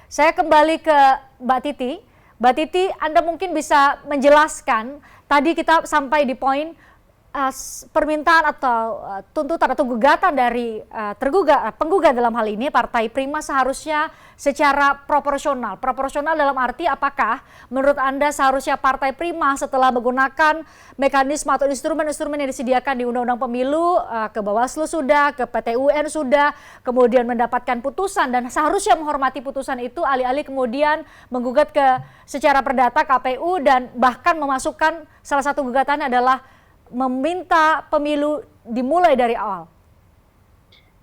Saya kembali ke Mbak Titi. Mbak Titi, Anda mungkin bisa menjelaskan, tadi kita sampai di poin permintaan atau tuntutan atau gugatan dari penggugat dalam hal ini Partai Prima seharusnya secara proporsional. Proporsional dalam arti apakah menurut Anda seharusnya Partai Prima setelah menggunakan mekanisme atau instrumen-instrumen yang disediakan di Undang-Undang Pemilu, ke Bawaslu sudah, ke PT UN sudah, kemudian mendapatkan putusan dan seharusnya menghormati putusan itu, alih-alih kemudian menggugat ke secara perdata KPU dan bahkan memasukkan salah satu gugatannya adalah meminta pemilu dimulai dari awal.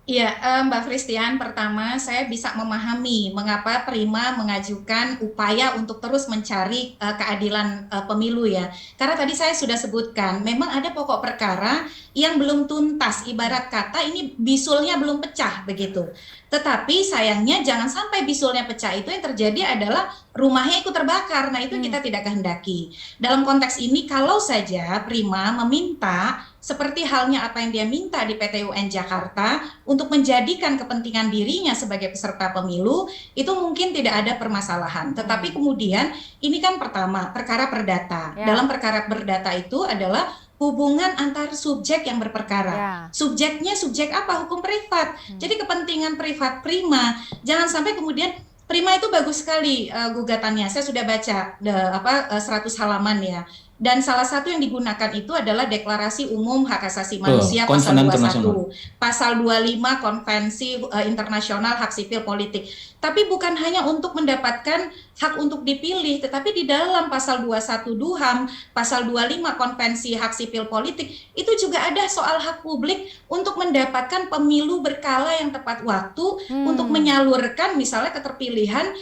Iya, Mbak Christian, pertama saya bisa memahami mengapa Prima mengajukan upaya untuk terus mencari keadilan pemilu ya. Karena tadi saya sudah sebutkan, memang ada pokok perkara yang belum tuntas, ibarat kata ini bisulnya belum pecah begitu. Tetapi sayangnya jangan sampai bisulnya pecah, itu yang terjadi adalah rumahnya ikut terbakar. Nah, itu kita tidak kehendaki. Dalam konteks ini kalau saja Prima meminta seperti halnya apa yang dia minta di PT UN Jakarta untuk menjadikan kepentingan dirinya sebagai peserta pemilu, itu mungkin tidak ada permasalahan. Tetapi kemudian ini kan pertama perkara perdata. Dalam perkara perdata itu adalah hubungan antar subjek yang berperkara. Subjeknya subjek apa? Hukum privat. Jadi kepentingan privat Prima. Jangan sampai kemudian Prima itu bagus sekali gugatannya. Saya sudah baca 100 halaman ya. Dan salah satu yang digunakan itu adalah Deklarasi Umum Hak Asasi Manusia pasal 21, pasal 25 Konvensi Internasional Hak Sipil Politik. Tapi bukan hanya untuk mendapatkan hak untuk dipilih, tetapi di dalam pasal 21 DUHAM, pasal 25 Konvensi Hak Sipil Politik, itu juga ada soal hak publik untuk mendapatkan pemilu berkala yang tepat waktu, untuk menyalurkan misalnya keterpilihan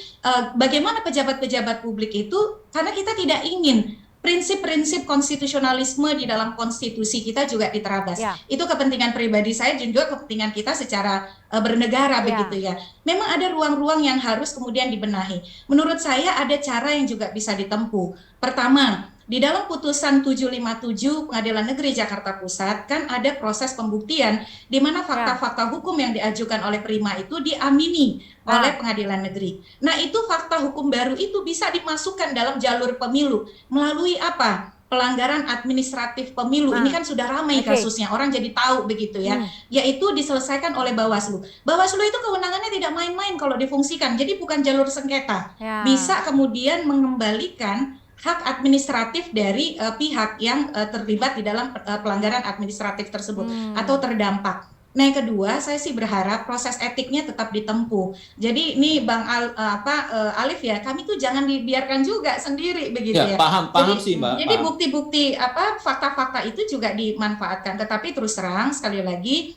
bagaimana pejabat-pejabat publik itu, karena kita tidak ingin prinsip-prinsip konstitusionalisme di dalam konstitusi kita juga diterabas. Itu kepentingan pribadi saya dan juga kepentingan kita secara bernegara begitu ya. Memang ada ruang-ruang yang harus kemudian dibenahi. Menurut saya ada cara yang juga bisa ditempuh. Pertama, di dalam putusan 757 Pengadilan Negeri Jakarta Pusat kan ada proses pembuktian di mana fakta-fakta hukum yang diajukan oleh Prima itu diamini oleh Pengadilan Negeri. Nah, itu fakta hukum baru itu bisa dimasukkan dalam jalur pemilu melalui apa? Pelanggaran administratif pemilu. Ini kan sudah ramai kasusnya, orang jadi tahu begitu ya. Yaitu diselesaikan oleh Bawaslu. Bawaslu itu kewenangannya tidak main-main kalau difungsikan. Jadi bukan jalur sengketa. Bisa kemudian mengembalikan hak administratif dari pihak yang terlibat di dalam pelanggaran administratif tersebut atau terdampak. Nah, yang kedua, saya sih berharap proses etiknya tetap ditempuh. Jadi ini Bang Alif ya, kami tuh jangan dibiarkan juga sendiri begitu ya. Paham sih Mbak. Jadi bukti-bukti fakta-fakta itu juga dimanfaatkan. Tetapi terus terang sekali lagi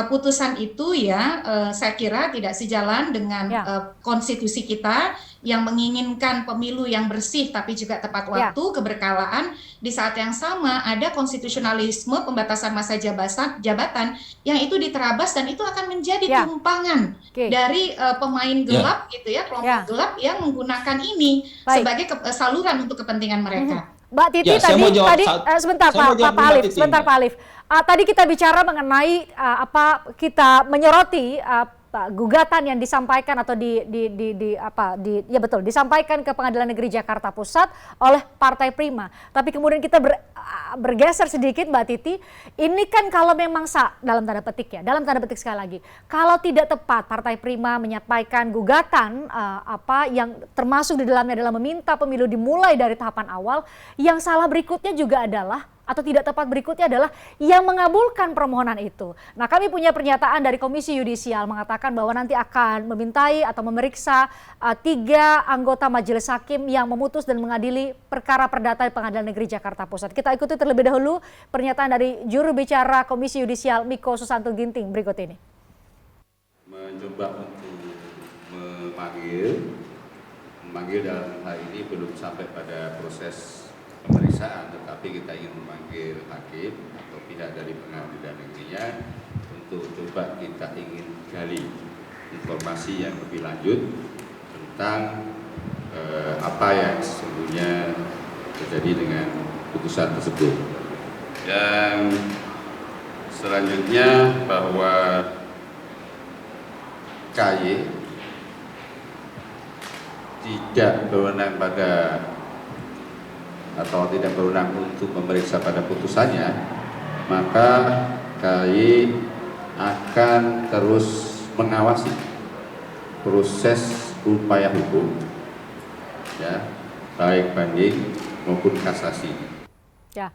putusan itu ya saya kira tidak sejalan dengan konstitusi kita yang menginginkan pemilu yang bersih tapi juga tepat waktu, keberkalaan. Di saat yang sama ada konstitusionalisme pembatasan masa jabatan yang itu diterabas dan itu akan menjadi tumpangan dari pemain gelap gitu ya, kelompok gelap yang menggunakan ini sebagai saluran untuk kepentingan mereka. Mbak Titi sebentar Pak Alif. Tadi kita bicara mengenai kita menyoroti gugatan yang disampaikan atau disampaikan ke Pengadilan Negeri Jakarta Pusat oleh Partai Prima. Tapi kemudian kita bergeser sedikit Mbak Titi, ini kan kalau memang dalam tanda petik sekali lagi, kalau tidak tepat Partai Prima menyampaikan gugatan yang termasuk di dalamnya adalah meminta pemilu dimulai dari tahapan awal, yang salah berikutnya juga adalah atau tidak tepat berikutnya adalah yang mengabulkan permohonan itu. Nah, kami punya pernyataan dari Komisi Yudisial mengatakan bahwa nanti akan memintai atau memeriksa 3 anggota Majelis Hakim yang memutus dan mengadili perkara perdata di Pengadilan Negeri Jakarta Pusat. Kita ikuti terlebih dahulu pernyataan dari juru bicara Komisi Yudisial Miko Susanto Ginting berikut ini. Mencoba untuk memanggil dalam hal ini belum sampai pada proses pemeriksaan, tetapi kita ingin memanggil hakim atau pihak dari pengadilan negerinya untuk coba kita ingin gali informasi yang lebih lanjut tentang apa yang sesungguhnya terjadi dengan putusan tersebut. Dan selanjutnya bahwa KY tidak berwenang pada atau tidak berwenang untuk memeriksa pada putusannya, maka KAI akan terus mengawasi proses upaya hukum, ya, baik banding maupun kasasi. Ya,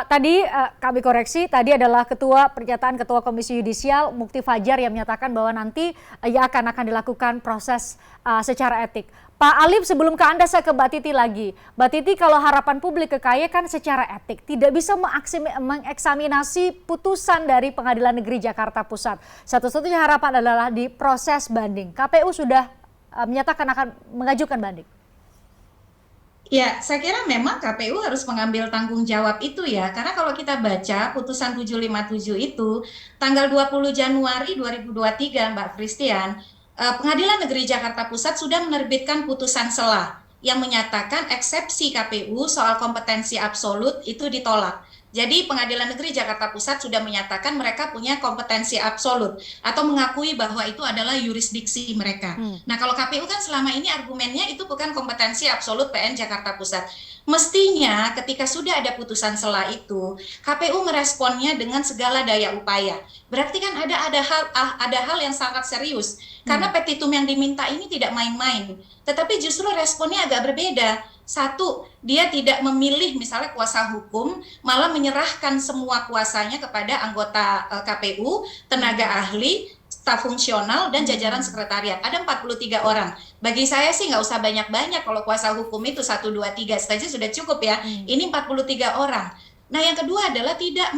tadi kami koreksi, tadi adalah pernyataan Ketua Komisi Yudisial Mukti Fajar yang menyatakan bahwa nanti ia akan dilakukan proses secara etik. Pak Alif, sebelum ke Anda saya ke Mbak Titi lagi. Mbak Titi, kalau harapan publik ke KAI kan secara etik tidak bisa mengeksaminasi putusan dari Pengadilan Negeri Jakarta Pusat. Satu-satunya harapan adalah di proses banding. KPU sudah menyatakan akan mengajukan banding. Ya, saya kira memang KPU harus mengambil tanggung jawab itu ya. Karena kalau kita baca putusan 757 itu tanggal 20 Januari 2023, Mbak Christian, Pengadilan Negeri Jakarta Pusat sudah menerbitkan putusan sela yang menyatakan eksepsi KPU soal kompetensi absolut itu ditolak. Jadi Pengadilan Negeri Jakarta Pusat sudah menyatakan mereka punya kompetensi absolut atau mengakui bahwa itu adalah yurisdiksi mereka. Nah, kalau KPU kan selama ini argumennya itu bukan kompetensi absolut PN Jakarta Pusat. Mestinya ketika sudah ada putusan sela itu, KPU meresponnya dengan segala daya upaya. Berarti kan ada hal yang sangat serius. Karena petitum yang diminta ini tidak main-main. Tetapi justru responnya agak berbeda. Satu, dia tidak memilih misalnya kuasa hukum, malah menyerahkan semua kuasanya kepada anggota KPU, tenaga ahli, staf fungsional, dan jajaran sekretariat. Ada 43 orang. Bagi saya sih nggak usah banyak-banyak, kalau kuasa hukum itu 1, 2, 3 saja sudah cukup ya. Ini 43 orang. Nah, yang kedua adalah tidak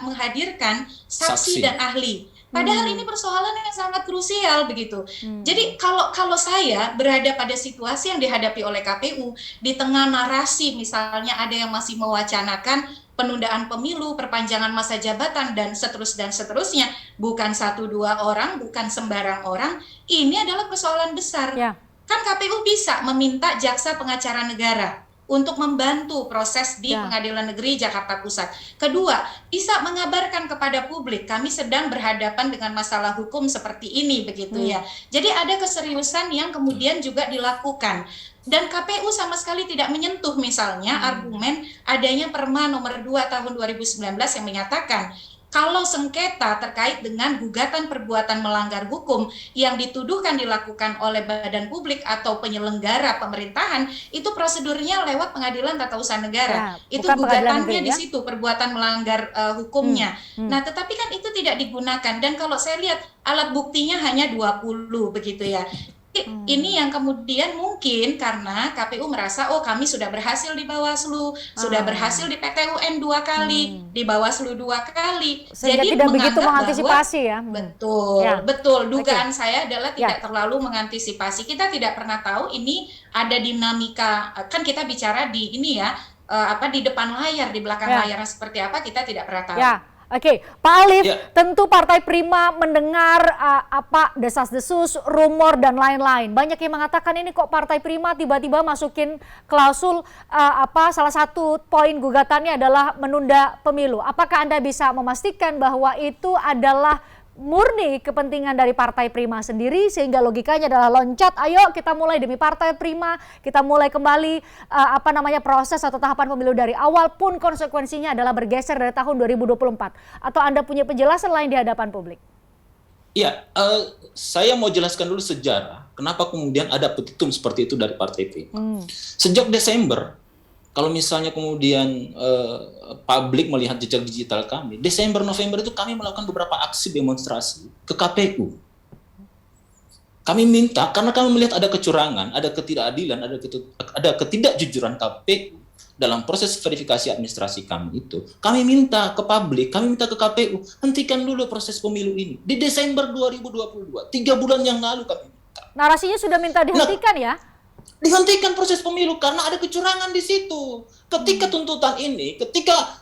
menghadirkan saksi dan ahli. Padahal ini persoalan yang sangat krusial begitu. Jadi kalau saya berada pada situasi yang dihadapi oleh KPU di tengah narasi misalnya ada yang masih mewacanakan penundaan pemilu, perpanjangan masa jabatan dan seterusnya, bukan 1-2 orang, bukan sembarang orang, ini adalah persoalan besar. Ya. Kan KPU bisa meminta jaksa pengacara negara untuk membantu proses di Pengadilan Negeri Jakarta Pusat. Kedua, bisa mengabarkan kepada publik kami sedang berhadapan dengan masalah hukum seperti ini begitu ya. Jadi ada keseriusan yang kemudian juga dilakukan. Dan KPU sama sekali tidak menyentuh misalnya argumen adanya Perma nomor 2 tahun 2019 yang menyatakan kalau sengketa terkait dengan gugatan perbuatan melanggar hukum yang dituduhkan dilakukan oleh badan publik atau penyelenggara pemerintahan, itu prosedurnya lewat Pengadilan Tata Usaha Negara. Ya, itu gugatannya di situ, perbuatan melanggar hukumnya. Nah, tetapi kan itu tidak digunakan. Dan kalau saya lihat alat buktinya hanya 20 begitu ya. Ini yang kemudian mungkin karena KPU merasa kami sudah berhasil di Bawaslu, sudah berhasil di PT UN 2 kali, di Bawaslu 2 kali. Sehingga jadi tidak begitu mengantisipasi ya. Betul. Dugaan saya adalah tidak terlalu mengantisipasi. Kita tidak pernah tahu ini ada dinamika, kan kita bicara di ini ya, di depan layar, di belakang layar seperti apa kita tidak pernah tahu. Oke, Pak Alif, tentu Partai Prima mendengar desas-desus, rumor dan lain-lain. Banyak yang mengatakan ini kok Partai Prima tiba-tiba masukin klausul salah satu poin gugatannya adalah menunda pemilu. Apakah Anda bisa memastikan bahwa itu adalah murni kepentingan dari Partai Prima sendiri sehingga logikanya adalah loncat, ayo kita mulai demi Partai Prima, kita mulai kembali proses atau tahapan pemilu dari awal pun konsekuensinya adalah bergeser dari tahun 2024. Atau Anda punya penjelasan lain di hadapan publik? Iya, saya mau jelaskan dulu sejarah kenapa kemudian ada petitum seperti itu dari Partai Prima. Sejak Desember, kalau misalnya kemudian publik melihat jejak digital kami, Desember, November itu kami melakukan beberapa aksi demonstrasi ke KPU. Kami minta, karena kami melihat ada kecurangan, ada ketidakadilan, ada ketidakjujuran KPU dalam proses verifikasi administrasi kami itu. Kami minta ke publik, kami minta ke KPU, hentikan dulu proses pemilu ini. Di Desember 2022, 3 bulan yang lalu kami minta. Narasinya sudah minta dihentikan ya? Dihentikan proses pemilu karena ada kecurangan di situ. Ketika tuntutan ini, ketika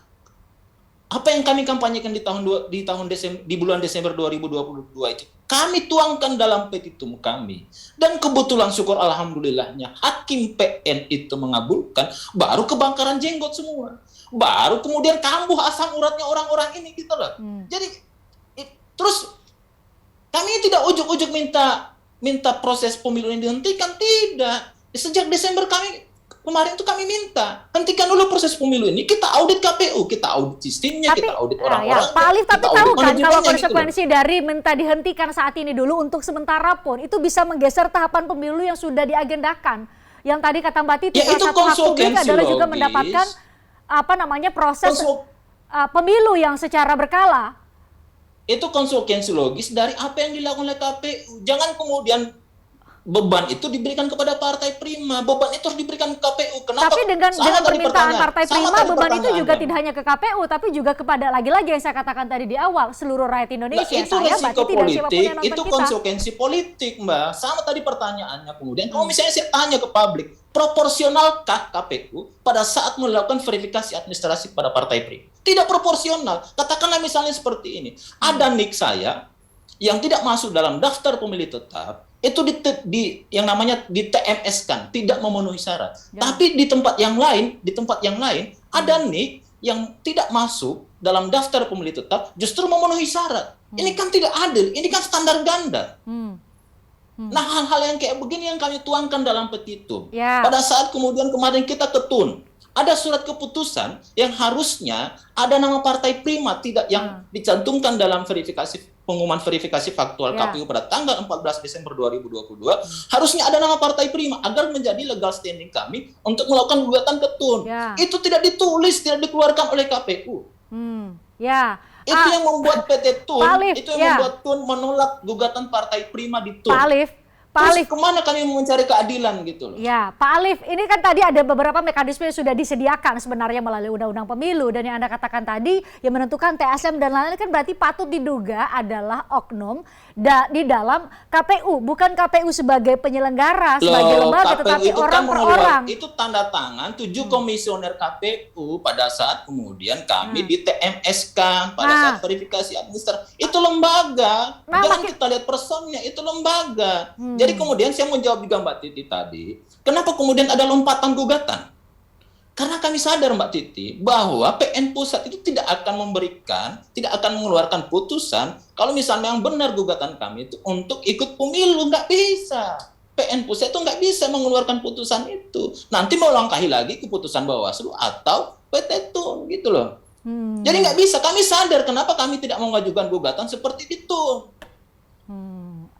apa yang kami kampanyekan di bulan Desember 2022 itu kami tuangkan dalam petitum kami, dan kebetulan syukur alhamdulillahnya hakim PN itu mengabulkan, baru kebakaran jenggot semua, baru kemudian kambuh asam uratnya orang-orang ini gitu loh. Jadi terus kami tidak ujuk-ujuk minta proses pemilu ini dihentikan, tidak. Sejak Desember kemarin itu kami minta hentikan dulu proses pemilu ini, kita audit KPU, kita audit sistemnya, kita audit orang-orang. Pak Alif, tapi tahu kan kalau konsekuensi gitu dari minta dihentikan saat ini dulu untuk sementara pun itu bisa menggeser tahapan pemilu yang sudah diagendakan. Yang tadi kata Mbak Titi, ya, salah satu hak publik adalah juga mendapatkan proses pemilu yang secara berkala. Itu konsekuensi logis dari apa yang dilakukan oleh KPU. Jangan kemudian beban itu diberikan kepada Partai Prima, beban itu harus diberikan ke KPU. Kenapa? Tapi dengan permintaan Partai Prima, beban itu juga tidak hanya ke KPU, tapi juga kepada lagi-lagi yang saya katakan tadi di awal, seluruh rakyat Indonesia. Nah, itu resiko politik, itu konsekuensi politik, Mbak. Sama tadi pertanyaannya kemudian, kalau misalnya saya tanya ke publik, proporsionalkah KPU pada saat melakukan verifikasi administrasi pada Partai Prima? Tidak proporsional. Katakanlah misalnya seperti ini, ada nik saya yang tidak masuk dalam daftar pemilih tetap, itu yang namanya di TMS-kan, tidak memenuhi syarat. Ya. Tapi di tempat yang lain ada nik yang tidak masuk dalam daftar pemilih tetap justru memenuhi syarat. Ini kan tidak adil, ini kan standar ganda. Nah, hal-hal yang kayak begini yang kami tuangkan dalam petitum. Ya. Pada saat kemudian kemarin kita ketun, ada surat keputusan yang harusnya ada nama Partai Prima tidak yang dicantumkan dalam pengumuman verifikasi faktual KPU pada tanggal 14 Desember 2022, harusnya ada nama Partai Prima agar menjadi legal standing kami untuk melakukan gugatan ketun. Itu tidak ditulis, tidak dikeluarkan oleh KPU. Itu yang membuat PT TUN, itu yang membuat TUN menolak gugatan Partai Prima di TUN. Pak Alif, kemana kami mencari keadilan gitu loh? Ya, Pak Alif, ini kan tadi ada beberapa mekanisme yang sudah disediakan sebenarnya melalui Undang-Undang Pemilu, dan yang Anda katakan tadi yang menentukan TSM dan lain-lain kan berarti patut diduga adalah oknum di dalam KPU, bukan KPU sebagai penyelenggara, sebagai lembaga, tetapi orang per orang. Itu tanda tangan 7 komisioner KPU pada saat kemudian kami di TMS-kan pada saat verifikasi administrasi. Itu lembaga. Jangan kita lihat personnya, itu lembaga. Jadi kemudian saya mau jawab juga Mbak Titi tadi, kenapa kemudian ada lompatan gugatan? Karena kami sadar Mbak Titi bahwa PN Pusat itu tidak akan mengeluarkan putusan kalau misalnya yang benar gugatan kami itu untuk ikut pemilu, nggak bisa. PN Pusat itu nggak bisa mengeluarkan putusan itu. Nanti mau langkahi lagi keputusan Bawaslu atau PT TUN gitu loh. Jadi nggak bisa. Kami sadar kenapa kami tidak mengajukan gugatan seperti itu.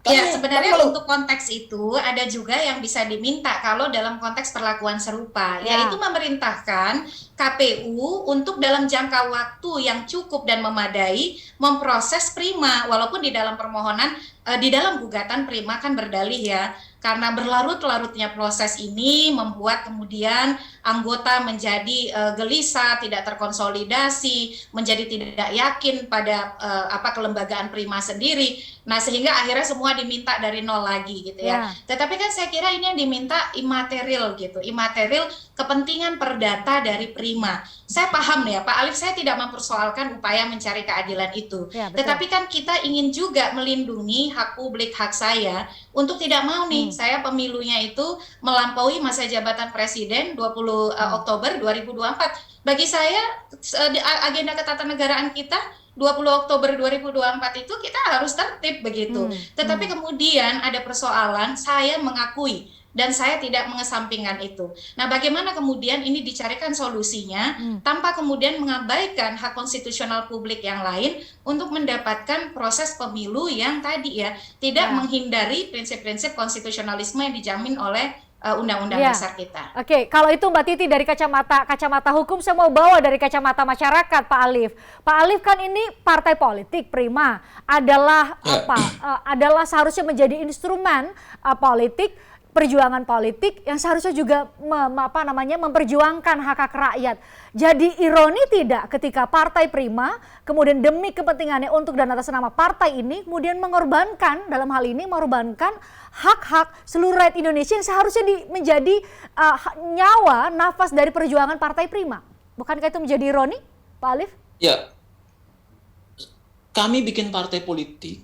Ya, sebenarnya untuk konteks itu ada juga yang bisa diminta kalau dalam konteks perlakuan serupa, yaitu memerintahkan KPU untuk dalam jangka waktu yang cukup dan memadai memproses Prima, walaupun di dalam permohonan, di dalam gugatan Prima kan berdalih ya, karena berlarut-larutnya proses ini membuat kemudian anggota menjadi gelisah, tidak terkonsolidasi, menjadi tidak yakin pada kelembagaan Prima sendiri. Nah, sehingga akhirnya semua diminta dari nol lagi gitu ya. Tetapi kan saya kira ini yang diminta imaterial gitu, imaterial kepentingan perdata dari Prima. Saya paham ya Pak Alif, saya tidak mempersoalkan upaya mencari keadilan itu. Tetapi kan kita ingin juga melindungi hak publik, hak saya untuk tidak mau nih saya pemilunya itu melampaui masa jabatan Presiden 20 Oktober 2024. Bagi saya agenda ketatanegaraan kita 20 Oktober 2024 itu kita harus tertib begitu. Tetapi kemudian ada persoalan, saya mengakui dan saya tidak mengesampingkan itu. Nah, bagaimana kemudian ini dicarikan solusinya tanpa kemudian mengabaikan hak konstitusional publik yang lain untuk mendapatkan proses pemilu yang tadi ya tidak menghindari prinsip-prinsip konstitusionalisme yang dijamin oleh undang-undang dasar kita. Oke, kalau itu Mbak Titi dari kacamata hukum, saya mau bawa dari kacamata masyarakat, Pak Alif. Pak Alif, kan ini partai politik Prima adalah adalah seharusnya menjadi instrumen politik, perjuangan politik yang seharusnya juga memperjuangkan hak-hak rakyat. Jadi ironi tidak ketika Partai Prima kemudian demi kepentingannya untuk dan atas nama partai ini kemudian mengorbankan, dalam hal ini mengorbankan hak-hak seluruh rakyat Indonesia yang seharusnya menjadi nyawa, nafas dari perjuangan Partai Prima. Bukankah itu menjadi ironi, Pak Alif? Ya, kami bikin partai politik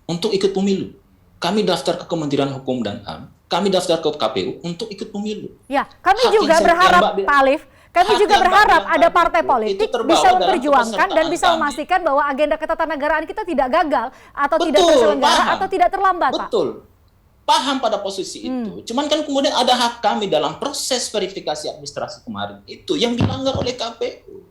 untuk ikut pemilu. Kami daftar ke Kementerian Hukum dan HAM, kami daftar ke KPU untuk ikut pemilu. Ya, kami juga berharap, Pak Alif, kami juga berharap ada partai politik bisa memperjuangkan dan bisa memastikan bahwa agenda ketatanegaraan kita tidak gagal atau tidak terselenggara atau tidak terlambat, Pak. Betul. paham pada posisi itu. Cuman kan kemudian ada hak kami dalam proses verifikasi administrasi kemarin itu yang dilanggar oleh KPU.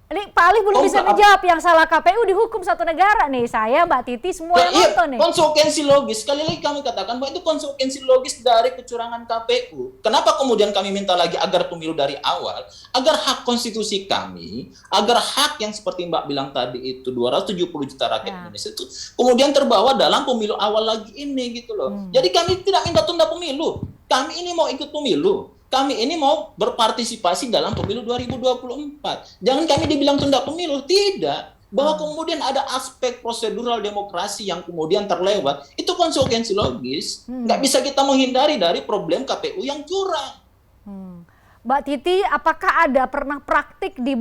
Ini Pak Alif belum bisa menjawab, yang salah KPU dihukum satu negara nih. Saya, Mbak Titi, semua yang nonton nih. Konsekuensi logis, sekali lagi kami katakan bahwa itu konsekuensi logis dari kecurangan KPU. Kenapa kemudian kami minta lagi agar pemilu dari awal, agar hak konstitusi kami, agar hak yang seperti Mbak bilang tadi itu 270 juta rakyat Indonesia itu kemudian terbawa dalam pemilu awal lagi ini gitu loh. Jadi kami tidak minta tunda pemilu. Kami ini mau ikut pemilu. Kami ini mau berpartisipasi dalam pemilu 2024. Jangan kami dibilang tunda pemilu, tidak. Bahwa kemudian ada aspek prosedural demokrasi yang kemudian terlewat, itu konsekuensi logis. Nggak bisa kita menghindari dari problem KPU yang curang. Mbak Titi, apakah ada pernah praktik di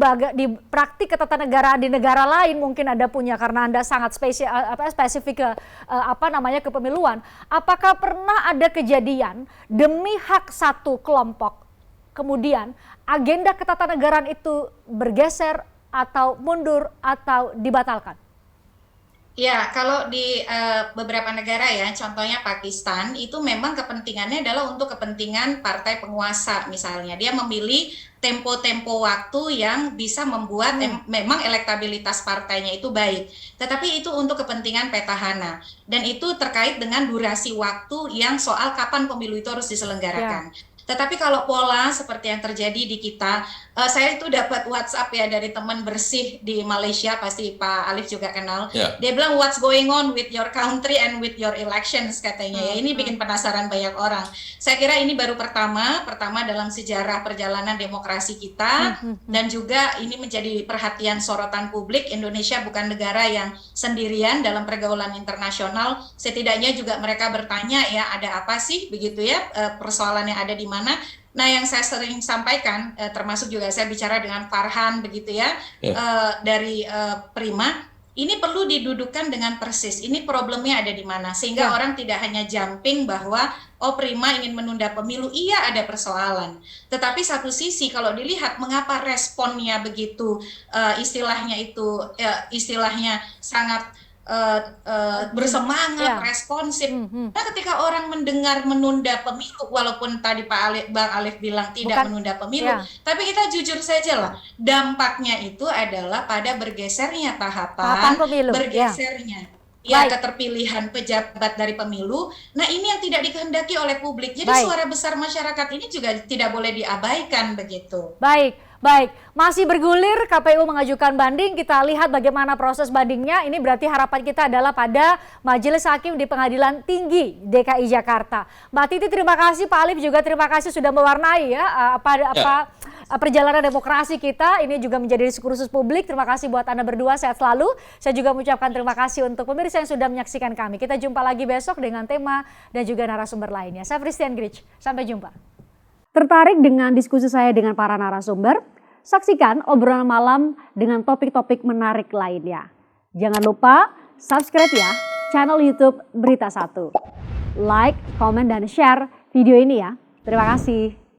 praktik ketatanegaraan di negara lain, mungkin Anda punya karena Anda sangat spesifik ke kepemiluan. Apakah pernah ada kejadian demi hak satu kelompok kemudian agenda ketatanegaraan itu bergeser atau mundur atau dibatalkan? Ya, kalau di beberapa negara ya, contohnya Pakistan, itu memang kepentingannya adalah untuk kepentingan partai penguasa misalnya. Dia memilih tempo-tempo waktu yang bisa membuat memang elektabilitas partainya itu baik. Tetapi itu untuk kepentingan petahana. Dan itu terkait dengan durasi waktu yang soal kapan pemilu itu harus diselenggarakan. Tetapi kalau pola seperti yang terjadi di kita, saya itu dapat WhatsApp ya dari teman bersih di Malaysia, pasti Pak Alif juga kenal. Dia bilang, what's going on with your country and with your elections, katanya. Ya, ini bikin penasaran banyak orang. Saya kira ini baru pertama dalam sejarah perjalanan demokrasi kita, dan juga ini menjadi perhatian sorotan publik. Indonesia bukan negara yang sendirian dalam pergaulan internasional. Setidaknya juga mereka bertanya ya, ada apa sih begitu ya, persoalannya ada di mana. Nah, yang saya sering sampaikan, termasuk juga saya bicara dengan Farhan begitu ya, dari Prima, ini perlu didudukkan dengan persis, ini problemnya ada di mana, sehingga orang tidak hanya jumping bahwa oh Prima ingin menunda pemilu, iya ada persoalan. Tetapi satu sisi kalau dilihat mengapa responnya begitu, istilahnya sangat bersemangat, responsif. Nah, ketika orang mendengar menunda pemilu, walaupun tadi Bang Alif bilang tidak menunda pemilu, tapi kita jujur saja lah, dampaknya itu adalah pada bergesernya tahapan pemilu, bergesernya keterpilihan pejabat dari pemilu. Nah, ini yang tidak dikehendaki oleh publik. Jadi suara besar masyarakat ini juga tidak boleh diabaikan begitu. Baik, masih bergulir, KPU mengajukan banding, kita lihat bagaimana proses bandingnya. Ini berarti harapan kita adalah pada Majelis Hakim di Pengadilan Tinggi DKI Jakarta. Mbak Titi terima kasih, Pak Alif juga terima kasih sudah mewarnai ya perjalanan demokrasi kita. Ini juga menjadi diskursus publik. Terima kasih buat Anda berdua, sehat selalu. Saya juga mengucapkan terima kasih untuk pemirsa yang sudah menyaksikan kami. Kita jumpa lagi besok dengan tema dan juga narasumber lainnya. Saya Christian Grich, sampai jumpa. Tertarik dengan diskusi saya dengan para narasumber? Saksikan obrolan malam dengan topik-topik menarik lainnya. Jangan lupa subscribe ya channel YouTube Berita 1. Like, komen, dan share video ini ya. Terima kasih.